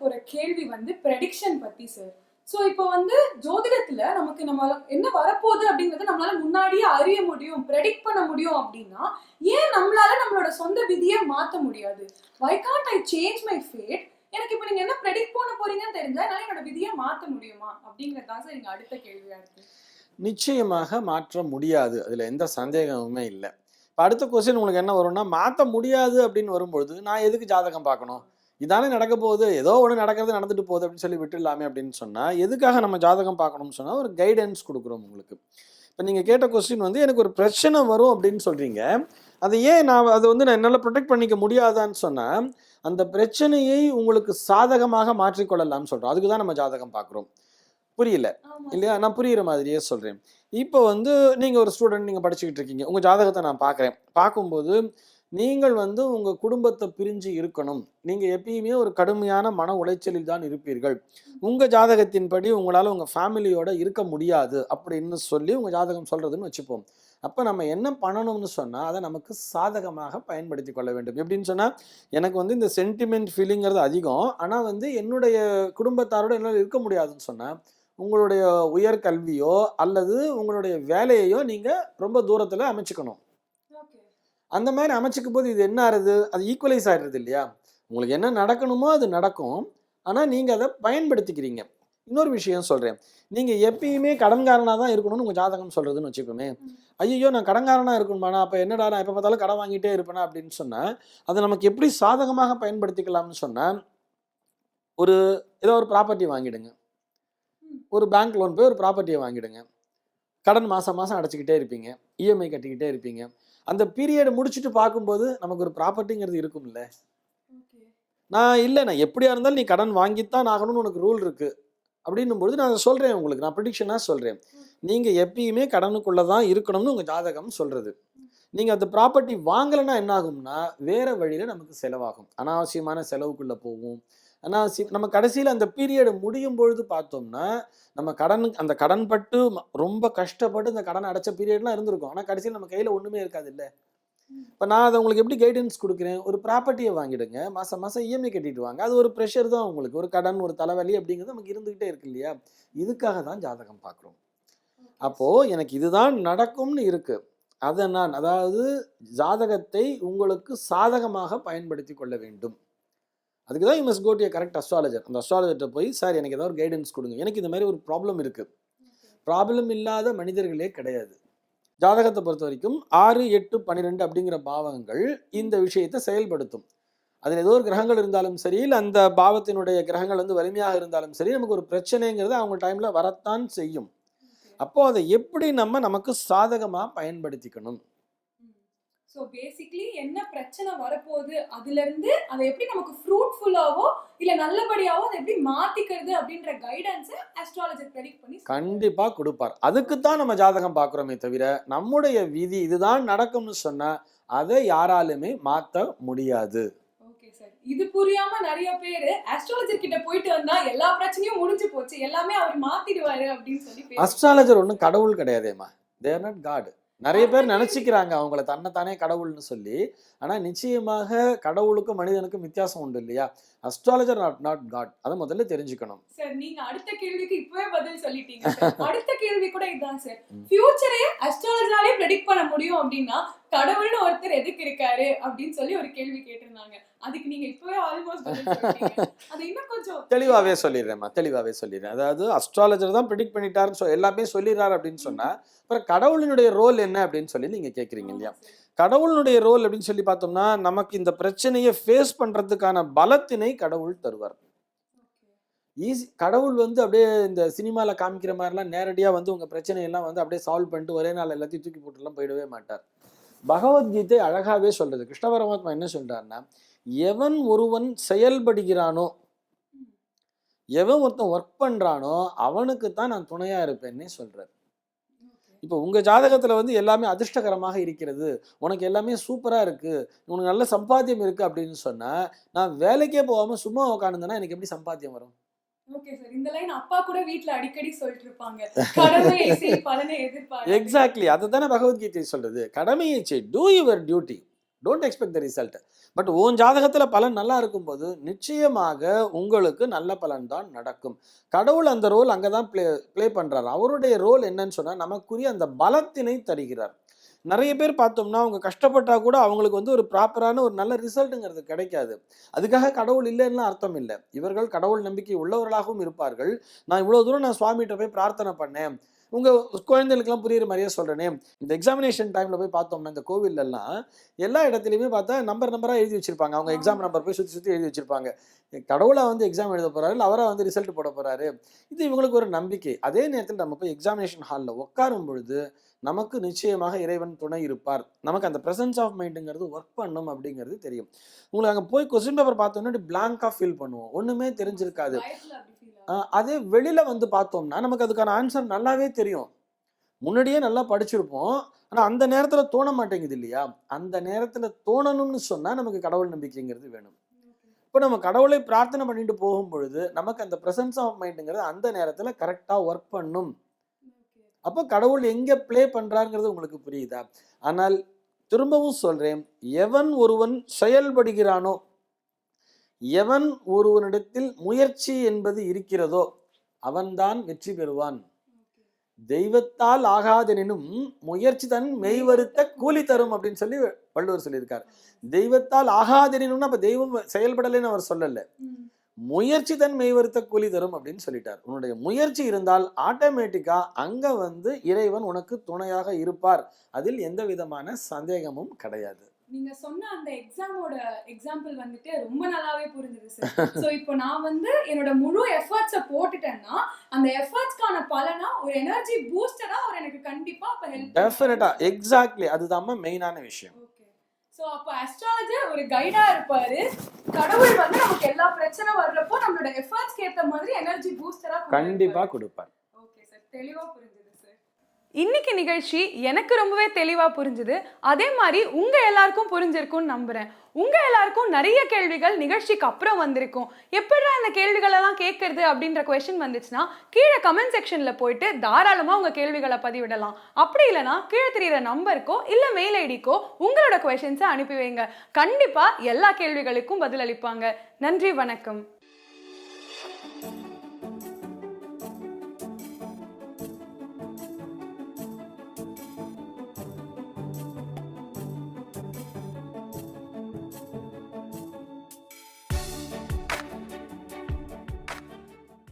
போற கேள்வி வந்து ப்ரெடிக்ஷன் பத்தி சார். சோ இப்போ வந்து ஜோதிடத்துல நமக்கு நம்ம என்ன வரப்போகுது அப்படிங்கறத நம்மளால முன்னாடியே அறிய முடியும், ப்ரெடிக்ட் பண்ண முடியும் அப்படின்னா ஏன் நம்மளால நம்மளோட சொந்த விதியை மாத்த முடியாது? Why can't I change my fate? எனக்கு இப்போ நீங்க என்ன ப்ரெடிக்ட் பண்ண போறீங்கன்னு தெரிஞ்சா என்னால என்னோட விதியை மாத்த முடியுமா அப்படிங்கறதுதான் சார் எங்க அடுத்த கேள்வியா இருக்கு. நிச்சயமாக மாற்ற முடியாது, அதுல எந்த சந்தேகமுமே இல்லை. இப்போ அடுத்த கொஸ்டின் உங்களுக்கு என்ன வரும்னா, மாற்ற முடியாது அப்படின்னு வரும்பொழுது நான் எதுக்கு ஜாதகம் பார்க்கணும், இதானே நடக்க போகுது, ஏதோ ஒன்று நடக்கிறது நடந்துட்டு போகுது அப்படின்னு சொல்லி விட்டுடலாமே அப்படின்னு சொன்னால் எதுக்காக நம்ம ஜாதகம் பார்க்கணும்னு சொன்னால் ஒரு கைடன்ஸ் கொடுக்குறோம் உங்களுக்கு. இப்போ நீங்கள் கேட்ட கொஸ்டின் வந்து எனக்கு ஒரு பிரச்சனை வரும் அப்படின்னு சொல்கிறீங்க, அதை ஏன் அதை வந்து நான் என்னால் ப்ரொடெக்ட் பண்ணிக்க முடியாதான்னு சொன்னால் அந்த பிரச்சனையை உங்களுக்கு சாதகமாக மாற்றிக்கொள்ளலாம்னு சொல்கிறோம். அதுக்கு தான் நம்ம ஜாதகம் பார்க்குறோம். புரியல இல்லையா? நான் புரிகிற மாதிரியே சொல்கிறேன். இப்போ வந்து நீங்கள் ஒரு ஸ்டூடெண்ட், நீங்கள் படிச்சுக்கிட்டு இருக்கீங்க, உங்கள் ஜாதகத்தை நான் பார்க்குறேன். பார்க்கும்போது நீங்கள் வந்து உங்கள் குடும்பத்தை பிரிஞ்சு இருக்கணும், நீங்கள் எப்பயுமே ஒரு கடுமையான மன உளைச்சலில் தான் இருப்பீர்கள், உங்கள் ஜாதகத்தின்படி உங்களால் உங்கள் ஃபேமிலியோட இருக்க முடியாது அப்படின்னு சொல்லி உங்கள் ஜாதகம் சொல்கிறதுன்னு வச்சுப்போம். அப்போ நம்ம என்ன பண்ணணும்னு சொன்னால் அதை நமக்கு சாதகமாக பயன்படுத்தி கொள்ள வேண்டும். எப்படின்னு சொன்னால், எனக்கு வந்து இந்த சென்டிமெண்ட் ஃபீலிங்கிறது அதிகம், ஆனால் வந்து என்னுடைய குடும்பத்தாரோட என்னால் இருக்க முடியாதுன்னு சொன்னால் உங்களுடைய உயர்கல்வியோ அல்லது உங்களுடைய வேலையையோ நீங்கள் ரொம்ப தூரத்தில் அமைச்சுக்கணும். அந்த மாதிரி அமைச்சிக்கும் போது இது என்ன ஆகுது, அது ஈக்குவலைஸ் ஆகிடுறது இல்லையா? உங்களுக்கு என்ன நடக்கணுமோ அது நடக்கும், ஆனால் நீங்கள் அதை பயன்படுத்திக்கிறீங்க. இன்னொரு விஷயம் சொல்கிறேன், நீங்கள் எப்பயுமே கடன்காரனாக தான் இருக்கணும்னு உங்கள் ஜாதகம் சொல்கிறதுன்னு வச்சுக்கோமே. ஐயோ நான் கடன்காரனாக இருக்கணுமாண்ணா, அப்போ என்னடா நான் எப்போ பார்த்தாலும் கடன் வாங்கிட்டே இருப்பேனா அப்படின்னு சொன்னால் அதை நமக்கு எப்படி சாதகமாக பயன்படுத்திக்கலாம்னு சொன்னால், ஏதோ ஒரு ப்ராப்பர்ட்டி வாங்கிடுங்க, ஒரு பேங்க் லோன் போய் ஒரு ப்ராப்பர்ட்டியை வாங்கிடுங்க, கடன் மாதம் மாதம் அடைச்சிக்கிட்டே இருப்பீங்க, இஎம்ஐ கட்டிக்கிட்டே இருப்பீங்க. அந்த பீரியட் முடிச்சுட்டு பார்க்கும்போது நமக்கு ஒரு ப்ராப்பர்ட்டிங்கிறது இருக்கும்ல. நான் எப்படியா இருந்தாலும் நீ கடன் வாங்கித்தான் ஆகணும்னு உனக்கு ரூல் இருக்கு அப்படின்னும் பொழுது நான் சொல்கிறேன் உங்களுக்கு, நான் ப்ரெடிக்ஷனாக சொல்கிறேன், நீங்கள் எப்பயுமே கடனுக்குள்ளே தான் இருக்கணும்னு உங்கள் ஜாதகம் சொல்கிறது. நீங்கள் அந்த ப்ராப்பர்ட்டி வாங்கலைன்னா என்ன ஆகும்னா வேறு வழியில் நமக்கு செலவாகும், அனாவசியமான செலவுக்குள்ளே போகும். ஆனால் நம்ம கடைசியில் அந்த பீரியடு முடியும் பொழுது பார்த்தோம்னா நம்ம அந்த கடன் பட்டு ரொம்ப கஷ்டப்பட்டு இந்த கடன் அடைச்ச பீரியட்லாம் இருந்திருக்கும், ஆனால் கடைசியில் நம்ம கையில் ஒன்றுமே இருக்காது இல்லை. இப்போ நான் அதை உங்களுக்கு எப்படி கைடன்ஸ் கொடுக்குறேன், ஒரு ப்ராப்பர்ட்டியை வாங்கிடுங்க, மாதம் மாதம் இஎம்ஐ கட்டிட்டு வாங்க. அது ஒரு ப்ரெஷர் தான் உங்களுக்கு, ஒரு கடன், ஒரு தலைவலி அப்படிங்கிறது நமக்கு இருந்துக்கிட்டே இருக்கு இல்லையா? இதுக்காக தான் ஜாதகம் பார்க்குறோம். அப்போது எனக்கு இதுதான் நடக்கும்னு இருக்குது, அதை நான் அதாவது ஜாதகத்தை உங்களுக்கு சாதகமாக பயன்படுத்தி கொள்ள வேண்டும். அதுக்கு தான் you must go to a correct astrologer. அந்த அஸ்ட்ராலஜர்கிட்ட போய், சார் எனக்கு ஏதாவது ஒரு கைடன்ஸ் கொடுங்க, எனக்கு இந்த மாதிரி ஒரு ப்ராப்ளம் இருக்குது. ப்ராப்ளம் இல்லாத மனிதர்களே கிடையாது. ஜாதகத்தை பொறுத்த வரைக்கும் 6, 8, 12 அப்படிங்கிற பாவங்கள் இந்த விஷயத்தை செயல்படுத்தும். அதில் ஏதோ ஒரு கிரகங்கள் இருந்தாலும் சரி, இல்லை அந்த பாவத்தினுடைய கிரகங்கள் வந்து வலிமையாக இருந்தாலும் சரி, நமக்கு ஒரு பிரச்சனைங்கிறது அவங்க டைமில் வரத்தான் செய்யும். அப்போது அதை எப்படி நமக்கு சாதகமாக பயன்படுத்திக்கணும். ஸோ பேசிக்லி என்ன பிரச்சனை வரப்போகுது அதுலேருந்து அதை எப்படி நமக்கு ஃப்ரூட்ஃபுல்லாவோ இல்லை நல்லபடியாவோ அதை எப்படி மாற்றிக்கிறது அப்படின்ற கைடன்ஸை அஸ்ட்ராலஜர் ப்ரெடிக்ட் பண்ணி கண்டிப்பாக கொடுப்பார். அதுக்கு தான் நம்ம ஜாதகம் பார்க்குறோமே தவிர நம்முடைய விதி இதுதான் நடக்கும்னு சொன்னால் அதை யாராலுமே மாற்ற முடியாது. ஓகே சார், இது புரியாம நிறைய பேர் அஸ்ட்ராலஜர் கிட்ட போயிட்டு வந்தா எல்லா பிரச்சனையும் முடிஞ்சு போச்சு, எல்லாமே அவர் மாத்திடுவாரு அப்படின்னு சொல்லி. அஸ்ட்ராலஜர் ஒன்றும் கடவுள் கிடையாதேம்மா, தே ஆர் நாட் காட். நிறைய பேர் நினைச்சுக்கிறாங்க அவங்கள தன்னைத்தானே கடவுள்னு சொல்லி. ஆனால் நிச்சயமாக கடவுளுக்கும் மனிதனுக்கும் வித்தியாசம் உண்டு இல்லையா? அஸ்ட்ராலஜர் நாட் காட், அதை முதல்ல தெரிஞ்சுக்கணும். சார் நீங்க அடுத்த கேள்விக்கு இப்பவே பதில் சொல்லிட்டீங்க. அடுத்த கேள்வி கூட இதுதான் சார், ஃபியூச்சரே அஸ்ட்ராலஜராலே ப்ரெடிக்ட் பண்ண முடியும் அப்படின்னா கடவுள்னு ஒருத்தர் எதுக்கு இருக்காரு அப்படின்னு சொல்லி ஒரு கேள்வி கேட்டிருந்தாங்க. அதுக்கு நீங்க இப்பவே ஆல்மோஸ்ட் பதில் சொல்லிட்டீங்க. அது இன்னும் கொஞ்சம் தெளிவாகவே சொல்லிடுறேன். அதாவது அஸ்ட்ராலஜர் தான் ப்ரெடிக்ட் பண்ணிட்டாருன்னு எல்லாமே சொல்லிடுறாரு அப்படின்னு சொன்னா அப்புறம் கடவுளினுடைய ரோல் என்ன அப்படின்னு சொல்லி நீங்க கேட்குறீங்க இல்லையா? கடவுளுடைய ரோல் அப்படின்னு சொல்லி பார்த்தோம்னா நமக்கு இந்த பிரச்சனையை ஃபேஸ் பண்றதுக்கான பலத்தினை கடவுள் தருவார். கடவுள் வந்து அப்படியே இந்த சினிமாவில் காமிக்கிற மாதிரிலாம் நேரடியாக வந்து உங்கள் பிரச்சனையெல்லாம் வந்து அப்படியே சால்வ் பண்ணிட்டு ஒரே நாள் எல்லாத்தையும் தூக்கி போட்டுலாம் போயிடவே மாட்டார். பகவத்கீதை அழகாகவே சொல்றது. கிருஷ்ண பரமாத்மா என்ன சொல்றாருன்னா, எவன் ஒருவன் செயல்படுகிறானோ, எவன் ஒருத்தன் ஒர்க் பண்றானோ அவனுக்கு தான் நான் துணையா இருப்பேன்னே சொல்றாரு. இப்போ உங்கள் ஜாதகத்தில் வந்து எல்லாமே அதிர்ஷ்டகரமாக இருக்கிறது, உனக்கு எல்லாமே சூப்பராக இருக்குது, உனக்கு நல்ல சம்பாத்தியம் இருக்குது அப்படின்னு சொன்னால் நான் வேலைக்கே போகாமல் சும்மா உட்காந்துன்னா எனக்கு எப்படி சம்பாத்தியம் வரும்? ஓகே சார், இந்த லைன் அப்பா கூட வீட்ல அடிக்கடி சொல்லிட்டு இருப்பாங்க, கடமையை செய் பலனை எதிர்பார்க்காதே. எக்ஸாக்ட்லி, அதை தானே பகவத்கீதை சொல்றது. கடமையை செய், two your duty. Don't expect the result. But உன் ஜாதகத்துல பலன் நல்லா இருக்கும்போது நிச்சயமாக உங்களுக்கு நல்ல பலன் தான் நடக்கும். கடவுள் அந்த ரோல் அங்கதான் ப்ளே பண்றாரு. அவருடைய ரோல் என்னன்னு சொன்னா நமக்குரிய அந்த பலத்தினை தருகிறார். நிறைய பேர் பார்த்தோம்னா அவங்க கஷ்டப்பட்டா கூட அவங்களுக்கு வந்து ஒரு ப்ராப்பரான ஒரு நல்ல ரிசல்ட்டுங்கிறது கிடைக்காது. அதுக்காக கடவுள் இல்லைன்னு அர்த்தம் இல்லை. இவர்கள் கடவுள் நம்பிக்கை உள்ளவர்களாகவும் இருப்பார்கள். நான் இவ்வளோ தூரம் நான் சுவாமிகிட்ட போய் பிரார்த்தனை பண்ணேன், உங்கள் குழந்தைகளுக்கெல்லாம் புரியுற மாதிரியே சொல்கிறேனே, இந்த எக்ஸாமினேஷன் டைமில் போய் பார்த்தோம்னா இந்த கோவிலெல்லாம் எல்லா இடத்துலையுமே பார்த்தா நம்பராக எழுதி வச்சிருப்பாங்க. அவங்க எக்ஸாம் நம்பர் போய் சுற்றி எழுதி வச்சிருப்பாங்க. கடவுளை வந்து எக்ஸாம் எழுத போகிறாரு, இல்லை அவரை வந்து ரிசல்ட் போட போகிறாரு. இது இவங்களுக்கு ஒரு நம்பிக்கை. அதே நேரத்தில் நம்ம போய் எக்ஸாமினேஷன் ஹாலில் உட்காரும் பொழுது நமக்கு நிச்சயமாக இறைவன் துணை இருப்பார். நமக்கு அந்த ப்ரெசன்ஸ் ஆஃப் மைண்டுங்கிறது ஒர்க் பண்ணும் அப்படிங்கிறது தெரியும். உங்களுக்கு அங்கே போய் கொஸ்டின் பேப்பர் பார்த்தோன்னா பிளாங்காக ஃபீல் பண்ணுவோம், ஒன்றுமே தெரிஞ்சிருக்காது. அதே வெளியில் வந்து பார்த்தோம்னா நமக்கு அதுக்கான ஆன்சர் நல்லாவே தெரியும், முன்னாடியே நல்லா படிச்சிருப்போம். ஆனால் அந்த நேரத்தில் தோண மாட்டேங்குது இல்லையா? அந்த நேரத்தில் தோணணும்னு சொன்னால் நமக்கு கடவுள் நம்பிக்கைங்கிறது வேணும். இப்போ நம்ம கடவுளை பிரார்த்தனை பண்ணிட்டு போகும் பொழுது நமக்கு அந்த ப்ரெசன்ஸ் ஆஃப் மைண்டுங்கிறது அந்த நேரத்தில் கரெக்டாக ஒர்க் பண்ணும். அப்போ கடவுள் எங்கே ப்ளே பண்ணுறாருங்கிறது உங்களுக்கு புரியுதா? ஆனால் திரும்பவும் சொல்கிறேன், எவன் ஒருவன் செயல்படுகிறானோ, எவன் ஒருவனிடத்தில் முயற்சி என்பது இருக்கிறதோ அவன்தான் வெற்றி பெறுவான். தெய்வத்தால் ஆகாதெனினும் முயற்சி தன் மெய்வருத்த கூலி தரும் அப்படின்னு சொல்லி வள்ளுவர் சொல்லியிருக்கார். தெய்வத்தால் ஆகாதெனினும்னா அப்ப தெய்வம் செயல்படலைன்னு அவர் சொல்லல, முயற்சி தன் மெய்வருத்த கூலி தரும் அப்படின்னு சொல்லிட்டார். உன்னுடைய முயற்சி இருந்தால் ஆட்டோமேட்டிக்கா அங்க வந்து இறைவன் உனக்கு துணையாக இருப்பார். அதில் எந்த விதமான சந்தேகமும் கிடையாது. நீங்க சொன்ன அந்த எக்ஸாமோட எக்ஸாம்பிள் வந்துட்டு ரொம்ப நல்லாவே புரிஞ்சுது சார். சோ இப்போ நான் வந்து என்னோட முழு எஃபர்ட்ஸை போட்டுட்டேன்னா அந்த எஃபர்ட்ஸ்க்கான பலனா ஒரு எனர்ஜி பூஸ்டரா அவர் எனக்கு கண்டிப்பா அப்ப ஹெல்ப் டெஃபினட்டா எக்ஸாக்ட்லி அதுதான் மெயினான விஷயம். சோ அப்ப அஸ்ட்ராலஜர் ஒரு கைடா இருப்பாரு, கடவுள் வந்து நமக்கு எல்லா பிரச்சனை வர்றப்போ நம்மளோட எஃபர்ட்ஸ்க்கு ஏத்த மாதிரி எனர்ஜி பூஸ்டரா கண்டிப்பா கொடுப்பார். ஓகே சார், தெளிவா புரிஞ்சுது சார். இன்னைக்கு நிகழ்ச்சி எனக்கு ரொம்பவே தெளிவா புரிஞ்சுது. அதே மாதிரி உங்க எல்லாருக்கும் புரிஞ்சிருக்கும்னு நம்புறேன். உங்க எல்லாருக்கும் நிறைய கேள்விகள் நிகழ்ச்சிக்கு அப்புறம் வந்திருக்கும். எப்படிடா இந்த கேள்விகள் எல்லாம் கேட்கறது அப்படின்ற கொஸ்டின் வந்துச்சுன்னா கீழே கமெண்ட் செக்ஷன்ல போயிட்டு தாராளமா உங்க கேள்விகளை பதிவிடலாம். அப்படி இல்லைன்னா கீழே தெரியுற நம்பருக்கோ இல்ல மெயில் ஐடிக்கோ உங்களோட கொஸ்டின்ஸை அனுப்பி வைங்க. கண்டிப்பா எல்லா கேள்விகளுக்கும் பதில் அளிப்பாங்க. நன்றி, வணக்கம்.